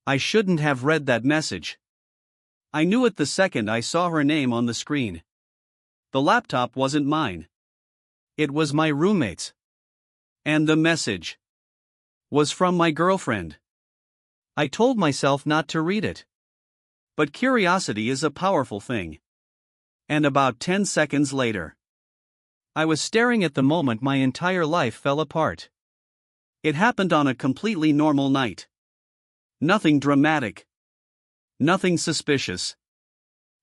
I shouldn't have read that message. I knew it the second I saw her name on the screen. The laptop wasn't mine. It was my roommate's. And the message was from my girlfriend. I told myself not to read it. But curiosity is a powerful thing. And about 10 seconds later, I was staring at the moment my entire life fell apart. It happened on a completely normal night. Nothing dramatic. Nothing suspicious.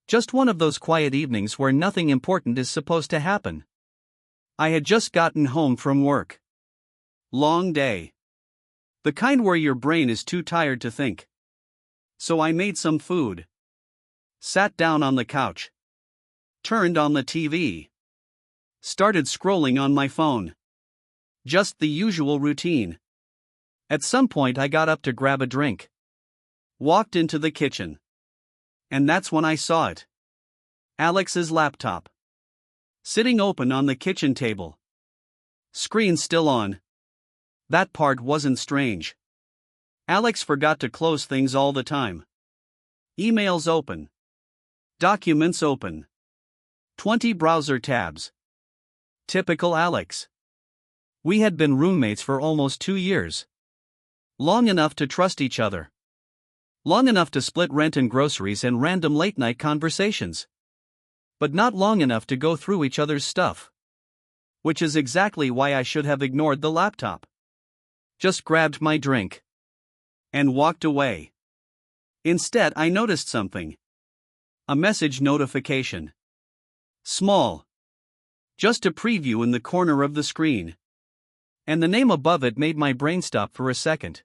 Just one of those quiet evenings where nothing important is supposed to happen. I had just gotten home from work. Long day. The kind where your brain is too tired to think. So I made some food. Sat down on the couch. Turned on the TV. Started scrolling on my phone. Just the usual routine. At some point I got up to grab a drink. Walked into the kitchen. And that's when I saw it. Alex's laptop. Sitting open on the kitchen table. Screen still on. That part wasn't strange. Alex forgot to close things all the time. Emails open. Documents open. 20 browser tabs. Typical Alex. We had been roommates for almost 2 years. Long enough to trust each other. Long enough to split rent and groceries and random late-night conversations. But not long enough to go through each other's stuff. Which is exactly why I should have ignored the laptop. Just grabbed my drink. And walked away. Instead, I noticed something. A message notification. Small. Just a preview in the corner of the screen. And the name above it made my brain stop for a second.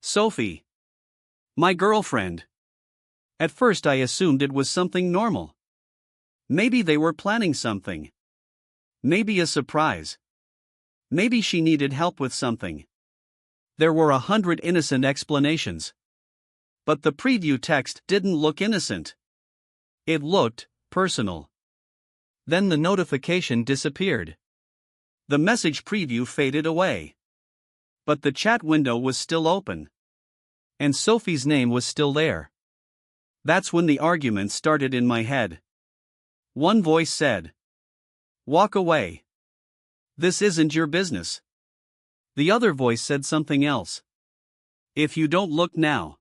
Sophie. My girlfriend. At first I assumed it was something normal. Maybe they were planning something. Maybe a surprise. Maybe she needed help with something. There were 100 innocent explanations. But the preview text didn't look innocent. It looked personal. Then the notification disappeared. The message preview faded away. But the chat window was still open. And Sophie's name was still there. That's when the argument started in my head. One voice said, "Walk away. This isn't your business." The other voice said something else. "If you don't look now,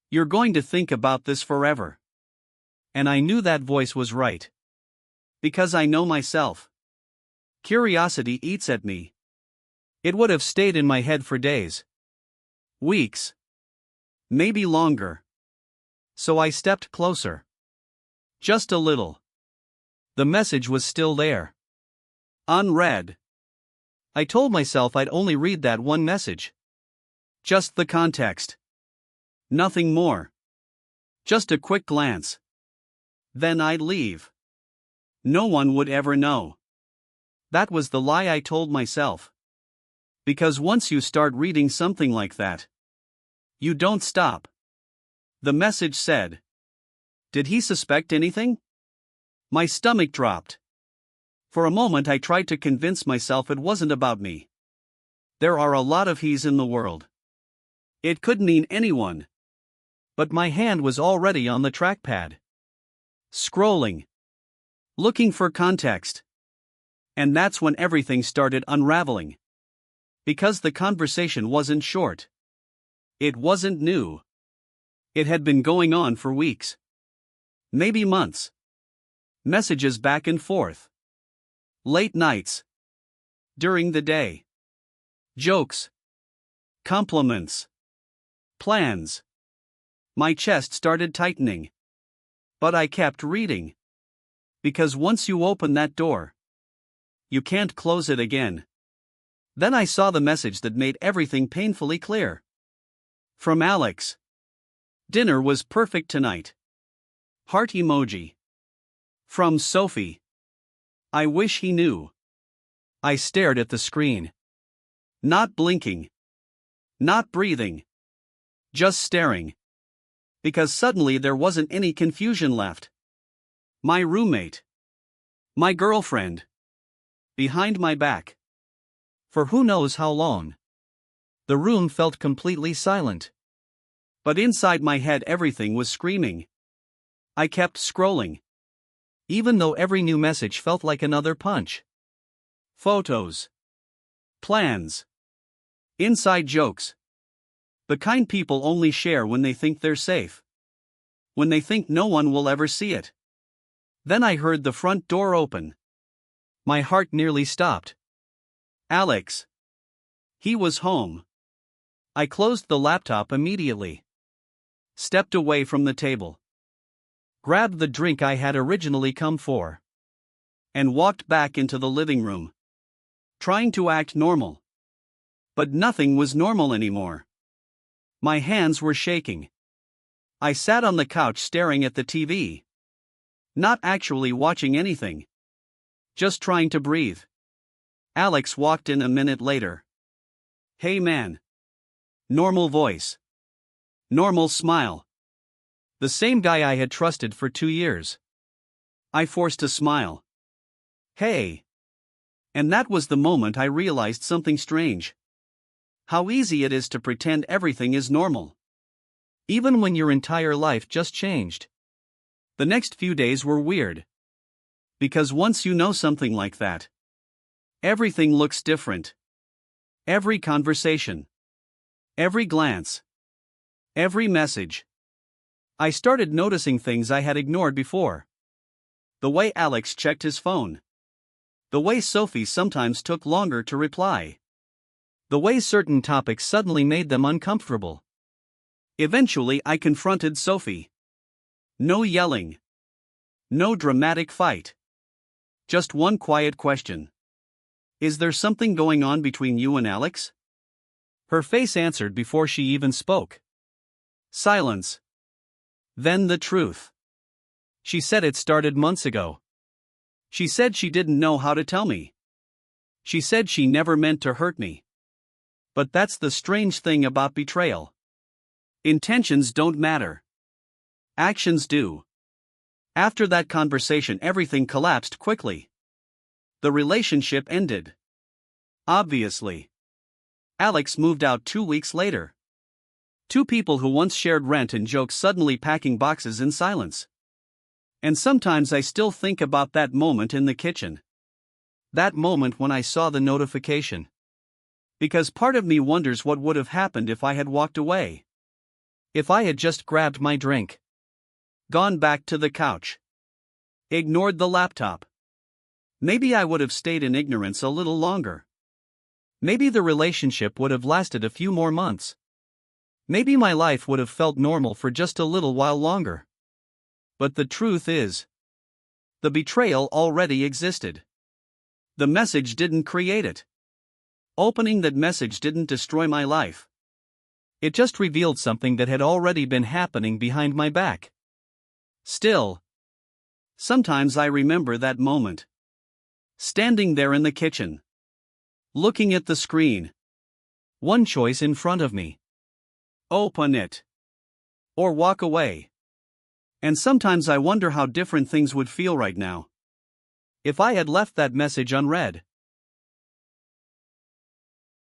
you're going to think about this forever." And I knew that voice was right. Because I know myself. Curiosity eats at me. It would have stayed in my head for days. Weeks. Maybe longer. So I stepped closer. Just a little. The message was still there. Unread. I told myself I'd only read that one message. Just the context. Nothing more. Just a quick glance. Then I'd leave. No one would ever know. That was the lie I told myself. Because once you start reading something like that, you don't stop. The message said. Did he suspect anything? My stomach dropped. For a moment I tried to convince myself it wasn't about me. There are a lot of he's in the world. It could mean anyone. But my hand was already on the trackpad. Scrolling. Looking for context. And that's when everything started unraveling. Because the conversation wasn't short. It wasn't new. It had been going on for weeks. Maybe months. Messages back and forth. Late nights. During the day. Jokes. Compliments. Plans. My chest started tightening. But I kept reading. Because once you open that door, you can't close it again. Then I saw the message that made everything painfully clear. From Alex. Dinner was perfect tonight. Heart emoji. From Sophie. I wish he knew. I stared at the screen. Not blinking. Not breathing. Just staring. Because suddenly there wasn't any confusion left. My roommate. My girlfriend. Behind my back. For who knows how long. The room felt completely silent. But inside my head everything was screaming. I kept scrolling. Even though every new message felt like another punch. Photos. Plans. Inside jokes. The kind people only share when they think they're safe. When they think no one will ever see it. Then I heard the front door open. My heart nearly stopped. Alex. He was home. I closed the laptop immediately. Stepped away from the table. Grabbed the drink I had originally come for. And walked back into the living room. Trying to act normal. But nothing was normal anymore. My hands were shaking. I sat on the couch staring at the TV. Not actually watching anything. Just trying to breathe. Alex walked in a minute later. Hey man. Normal voice. Normal smile. The same guy I had trusted for 2 years. I forced a smile. Hey. And that was the moment I realized something strange. How easy it is to pretend everything is normal. Even when your entire life just changed. The next few days were weird. Because once you know something like that, everything looks different. Every conversation. Every glance. Every message. I started noticing things I had ignored before. The way Alex checked his phone. The way Sophie sometimes took longer to reply. The way certain topics suddenly made them uncomfortable. Eventually I confronted Sophie. No yelling. No dramatic fight. Just one quiet question. Is there something going on between you and Alex? Her face answered before she even spoke. Silence. Then the truth. She said it started months ago. She said she didn't know how to tell me. She said she never meant to hurt me. But that's the strange thing about betrayal. Intentions don't matter. Actions do. After that conversation, everything collapsed quickly. The relationship ended. Obviously. Alex moved out 2 weeks later. Two people who once shared rent and jokes suddenly packing boxes in silence. And sometimes I still think about that moment in the kitchen. That moment when I saw the notification. Because part of me wonders what would have happened if I had walked away. If I had just grabbed my drink. Gone back to the couch. Ignored the laptop. Maybe I would have stayed in ignorance a little longer. Maybe the relationship would have lasted a few more months. Maybe my life would have felt normal for just a little while longer. But the truth is, the betrayal already existed. The message didn't create it. Opening that message didn't destroy my life. It just revealed something that had already been happening behind my back. Still, sometimes I remember that moment. Standing there in the kitchen. Looking at the screen. One choice in front of me. Open it. Or walk away. And sometimes I wonder how different things would feel right now. If I had left that message unread.